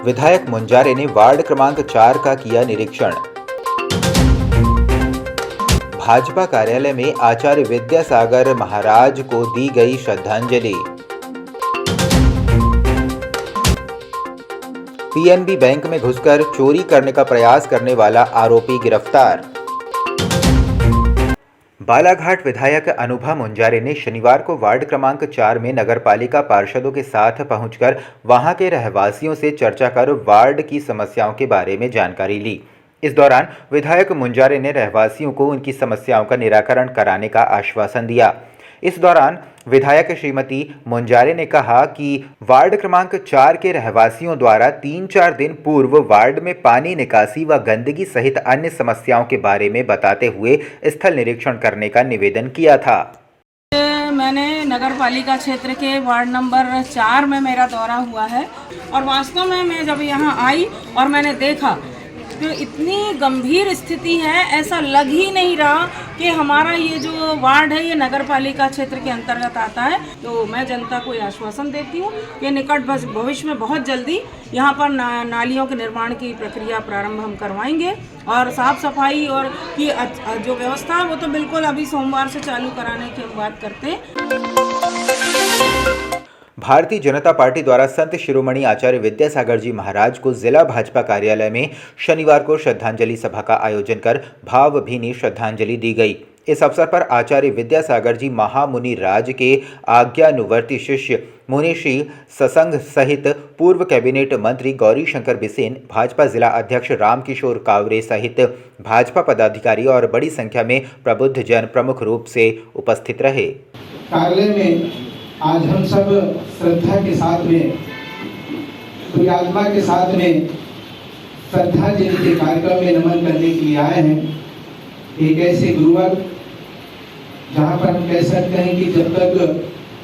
विधायक मुंजारे ने वार्ड क्रमांक 4 का किया निरीक्षण। भाजपा कार्यालय में आचार्य विद्यासागर महाराज को दी गई श्रद्धांजलि। पीएनबी बैंक में घुसकर चोरी करने का प्रयास करने वाला आरोपी गिरफ्तार। बालाघाट विधायक अनुभा मुंजारे ने शनिवार को वार्ड क्रमांक 4 में नगरपालिका पार्षदों के साथ पहुंचकर वहां के रहवासियों से चर्चा कर वार्ड की समस्याओं के बारे में जानकारी ली। इस दौरान विधायक मुंजारे ने रहवासियों को उनकी समस्याओं का निराकरण कराने का आश्वासन दिया। इस दौरान विधायक श्रीमती मुंजारे ने कहा कि वार्ड क्रमांक 4 के रहवासियों द्वारा 3-4 दिन पूर्व वार्ड में पानी निकासी व गंदगी सहित अन्य समस्याओं के बारे में बताते हुए स्थल निरीक्षण करने का निवेदन किया था। मैंने नगर पालिका क्षेत्र के वार्ड नंबर 4 में मेरा दौरा हुआ है और वास्तव में मैं जब यहाँ आई और मैंने देखा तो इतनी गंभीर स्थिति है, ऐसा लग ही नहीं रहा कि हमारा ये जो वार्ड है ये नगर पालिका क्षेत्र के अंतर्गत आता है। तो मैं जनता को आश्वासन देती हूँ कि निकट भविष्य में बहुत जल्दी यहाँ पर नालियों के निर्माण की प्रक्रिया प्रारंभ हम करवाएंगे और साफ सफाई और की जो व्यवस्था है वो तो बिल्कुल अभी सोमवार से चालू कराने की हम बात करते हैं। भारतीय जनता पार्टी द्वारा संत शिरोमणि आचार्य विद्यासागर जी महाराज को जिला भाजपा कार्यालय में शनिवार को श्रद्धांजलि सभा का आयोजन कर भावभीनी श्रद्धांजलि दी गई। इस अवसर पर आचार्य विद्यासागर जी महामुनि राज के आज्ञानुवर्ती शिष्य मुनिश्री सत्संग सहित पूर्व कैबिनेट मंत्री गौरी शंकर बिसेन, भाजपा जिला अध्यक्ष रामकिशोर कावरे सहित भाजपा पदाधिकारी और बड़ी संख्या में प्रबुद्ध जन प्रमुख रूप से उपस्थित रहे। कार्यालय में आज हम सब श्रद्धा के साथ में, पुण्यात्मा के साथ में श्रद्धांजलि के कार्यक्रम में नमन करने के लिए आए हैं। एक ऐसे गुरुवर जहाँ पर हम कह सकते हैं कि जब तक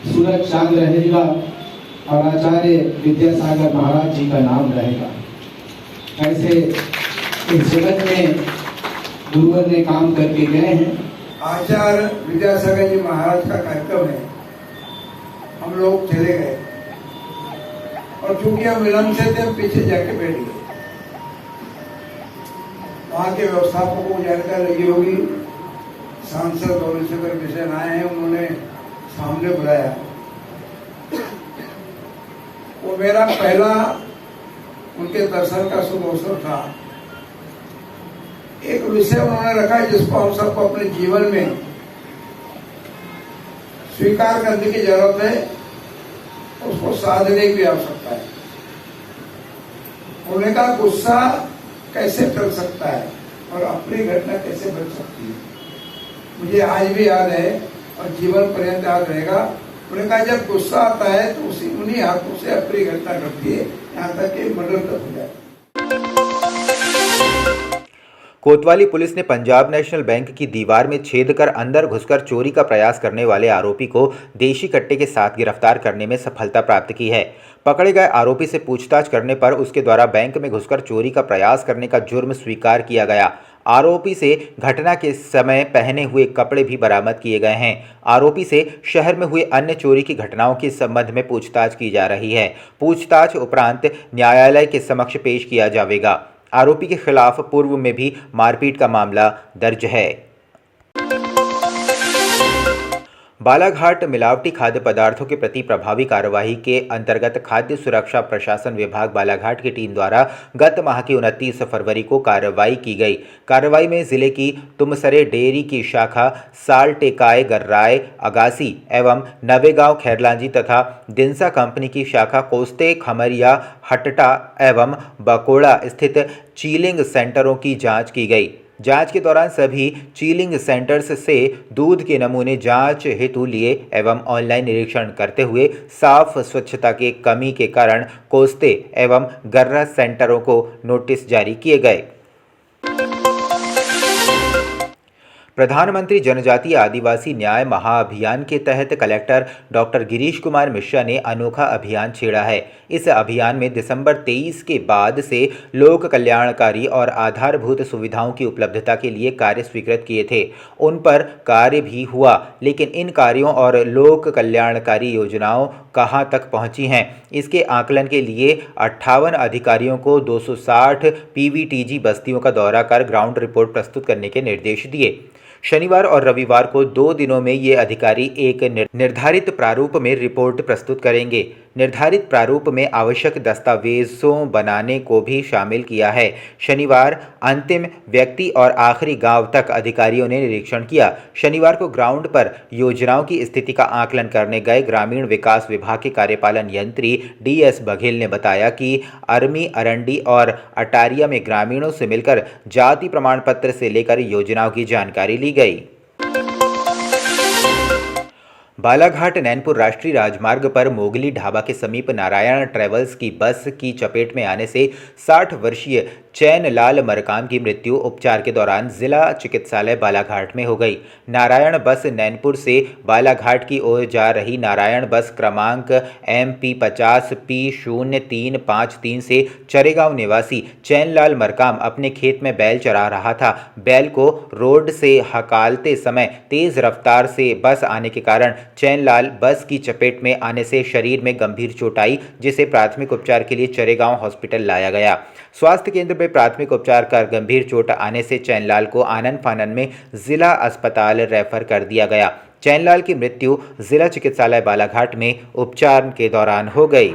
सूरज चांद रहेगा और आचार्य विद्यासागर महाराज जी का नाम रहेगा, ऐसे इस जगत में गुरुवर ने काम करके गए हैं। आचार्य विद्यासागर जी महाराज का कार्यक्रम है, हम लोग चले गए और चूंकि हम विलंब से थे पीछे जाके बैठ गए। वहाँ के व्यवस्थापकों को जानकारी लगी होगी, सांसद गौरी शंकर बिसेन आए हैं, उन्होंने सामने बुलाया। वो मेरा पहला उनके दर्शन का शुभ अवसर था। एक विषय उन्होंने रखा है जिसको हम सबको अपने जीवन में स्वीकार करने की जरूरत है, उसको साधने की आवश्यकता है। उन्होंने कहा गुस्सा कैसे टल सकता है और अपनी घटना कैसे बच सकती है। मुझे आज भी याद है और जीवन पर्यंत याद रहेगा। उन्होंने कहा जब गुस्सा आता है तो उन्हीं हाथों से अपनी घटना घटती है, यहाँ तक कि मर्डर तक हो जाए। कोतवाली पुलिस ने पंजाब नेशनल बैंक की दीवार में छेद कर अंदर घुसकर चोरी का प्रयास करने वाले आरोपी को देशी कट्टे के साथ गिरफ्तार करने में सफलता प्राप्त की है। पकड़े गए आरोपी से पूछताछ करने पर उसके द्वारा बैंक में घुसकर चोरी का प्रयास करने का जुर्म स्वीकार किया गया। आरोपी से घटना के समय पहने हुए कपड़े भी बरामद किए गए हैं। आरोपी से शहर में हुए अन्य चोरी की घटनाओं के संबंध में पूछताछ की जा रही है। पूछताछ उपरांत न्यायालय के समक्ष पेश किया जाएगा। आरोपी के खिलाफ पूर्व में भी मारपीट का मामला दर्ज है। बालाघाट मिलावटी खाद्य पदार्थों के प्रति प्रभावी कार्यवाही के अंतर्गत खाद्य सुरक्षा प्रशासन विभाग बालाघाट की टीम द्वारा गत माह की 29 फरवरी को कार्रवाई की गई। कार्रवाई में जिले की तुमसरे डेयरी की शाखा सालटेकाय गर्राय अगासी एवं नवेगांव खैरलांजी तथा दिनसा कंपनी की शाखा कोस्ते खमरिया हटटा एवं बकोड़ा स्थित चीलिंग सेंटरों की जाँच की गई। जांच के दौरान सभी चीलिंग सेंटर्स से दूध के नमूने जांच हेतु लिए एवं ऑनलाइन निरीक्षण करते हुए साफ स्वच्छता की कमी के कारण कोस्ते एवं गर्रा सेंटरों को नोटिस जारी किए गए। प्रधानमंत्री जनजातीय आदिवासी न्याय महाअभियान के तहत कलेक्टर डॉक्टर गिरीश कुमार मिश्रा ने अनोखा अभियान छेड़ा है। इस अभियान में दिसंबर 23 के बाद से लोक कल्याणकारी और आधारभूत सुविधाओं की उपलब्धता के लिए कार्य स्वीकृत किए थे। उन पर कार्य भी हुआ, लेकिन इन कार्यों और लोक कल्याणकारी योजनाओं कहां तक पहुंची हैं, इसके आकलन के लिए 58 अधिकारियों को 260 पीवीटीजी बस्तियों का दौरा कर ग्राउंड रिपोर्ट प्रस्तुत करने के निर्देश दिए। शनिवार और रविवार को 2 दिनों में ये अधिकारी एक निर्धारित प्रारूप में रिपोर्ट प्रस्तुत करेंगे। निर्धारित प्रारूप में आवश्यक दस्तावेजों बनाने को भी शामिल किया है। शनिवार अंतिम व्यक्ति और आखिरी गांव तक अधिकारियों ने निरीक्षण किया। शनिवार को ग्राउंड पर योजनाओं की स्थिति का आकलन करने गए ग्रामीण विकास विभाग के कार्यपालन यंत्री DS बघेल ने बताया कि अरमी, अरंडी और अटारिया में ग्रामीणों से मिलकर जाति प्रमाण पत्र से लेकर योजनाओं की जानकारी ली गई। बालाघाट नैनपुर राष्ट्रीय राजमार्ग पर मोगली ढाबा के समीप नारायण ट्रेवल्स की बस की चपेट में आने से 60 वर्षीय चैनलाल मरकाम की मृत्यु उपचार के दौरान जिला चिकित्सालय बालाघाट में हो गई। नारायण बस नैनपुर से बालाघाट की ओर जा रही नारायण बस क्रमांक MP 50 P0353 से चरेगांव निवासी चैनलाल मरकाम अपने खेत में बैल चरा रहा था। बैल को रोड से हकालते समय तेज रफ्तार से बस आने के कारण चैनलाल बस की चपेट में आने से शरीर में गंभीर चोट आई, जिसे प्राथमिक उपचार के लिए चरेगांव हॉस्पिटल लाया गया। स्वास्थ्य केंद्र में प्राथमिक उपचार कर गंभीर चोट आने से चैनलाल को आनन फानन में जिला अस्पताल रेफर कर दिया गया। चैनलाल की मृत्यु जिला चिकित्सालय बालाघाट में उपचार के दौरान हो गई।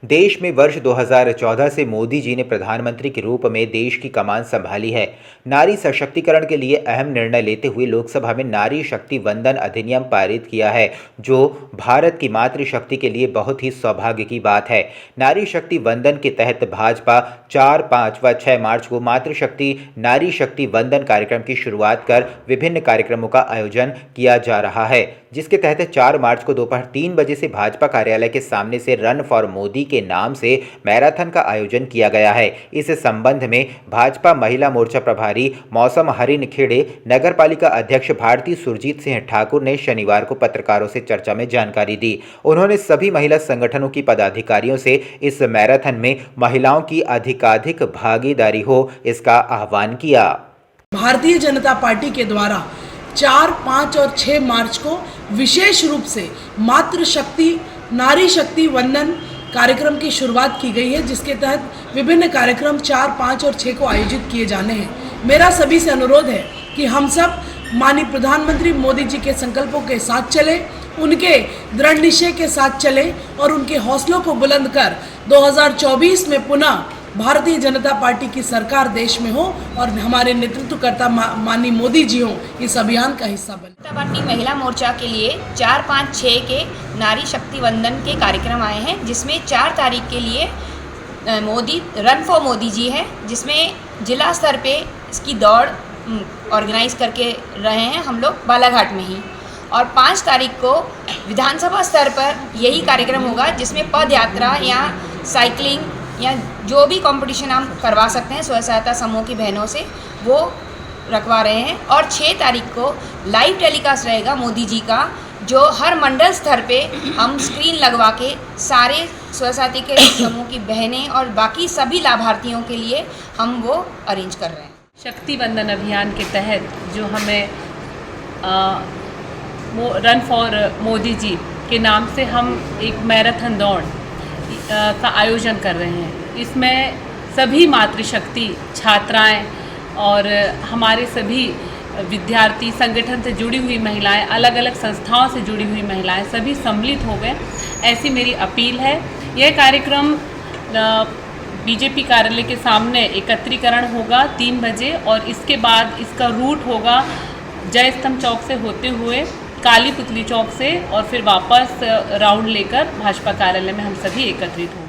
देश में वर्ष 2014 से मोदी जी ने प्रधानमंत्री के रूप में देश की कमान संभाली है। नारी सशक्तिकरण के लिए अहम निर्णय लेते हुए लोकसभा में नारी शक्ति वंदन अधिनियम पारित किया है, जो भारत की मातृशक्ति के लिए बहुत ही सौभाग्य की बात है। नारी शक्ति वंदन के तहत भाजपा 4, 5 व 6 मार्च को मातृशक्ति नारी शक्ति वंदन कार्यक्रम की शुरुआत कर विभिन्न कार्यक्रमों का आयोजन किया जा रहा है, जिसके तहत 4 मार्च को दोपहर 3 बजे से भाजपा कार्यालय के सामने से रन फॉर मोदी के नाम से मैराथन का आयोजन किया गया है। इस संबंध में भाजपा महिला मोर्चा प्रभारी मौसम हरिन खेड़े, नगर पालिका अध्यक्ष भारती सुरजीत सिंह ठाकुर ने शनिवार को पत्रकारों से चर्चा में जानकारी दी। उन्होंने सभी महिला संगठनों की पदाधिकारियों से इस मैराथन में महिलाओं की अधिकाधिक भागीदारी हो, इसका आह्वान किया। भारतीय जनता पार्टी के द्वारा 4, 5 और 6 मार्च को विशेष रूप से मातृशक्ति नारी शक्ति वंदन कार्यक्रम की शुरुआत की गई है, जिसके तहत विभिन्न कार्यक्रम 4, 5 और 6 को आयोजित किए जाने हैं। मेरा सभी से अनुरोध है कि हम सब माननीय प्रधानमंत्री मोदी जी के संकल्पों के साथ चलें, उनके दृढ़ निश्चय के साथ चलें और उनके हौसलों को बुलंद कर 2024 में पुनः भारतीय जनता पार्टी की सरकार देश में हो और हमारे नेतृत्वकर्ता माननीय मोदी जी हो इस अभियान का हिस्सा बने। जनता पार्टी महिला मोर्चा के लिए 4, 5, 6 के नारी शक्ति वंदन के कार्यक्रम आए हैं, जिसमें 4 तारीख के लिए मोदी रन फॉर मोदी जी है, जिसमें जिला स्तर पे इसकी दौड़ ऑर्गेनाइज करके रहे हैं हम लोग बालाघाट में ही, और 5 तारीख को विधानसभा स्तर पर यही कार्यक्रम होगा, जिसमें पद यात्रा या साइकिलिंग या जो भी कंपटीशन हम करवा सकते हैं स्वयं सहायता समूह की बहनों से, वो रखवा रहे हैं। और 6 तारीख को लाइव टेलीकास्ट रहेगा मोदी जी का, जो हर मंडल स्तर पे हम स्क्रीन लगवा के सारे स्वयं सहायता के समूह की बहनें और बाकी सभी लाभार्थियों के लिए हम वो अरेंज कर रहे हैं। शक्ति वंदन अभियान के तहत जो हमें रन फॉर मोदी जी के नाम से हम एक मैराथन दौड़ का आयोजन कर रहे हैं। इसमें सभी मातृशक्ति छात्राएं और हमारे सभी विद्यार्थी, संगठन से जुड़ी हुई महिलाएं, अलग अलग संस्थाओं से जुड़ी हुई महिलाएं सभी सम्मिलित हो गए, ऐसी मेरी अपील है। यह कार्यक्रम बीजेपी कार्यालय के सामने एकत्रीकरण होगा 3 बजे और इसके बाद इसका रूट होगा जय स्तंभ चौक से होते हुए काली पुतली चौक से और फिर वापस राउंड लेकर भाजपा कार्यालय में हम सभी एकत्रित होंगे।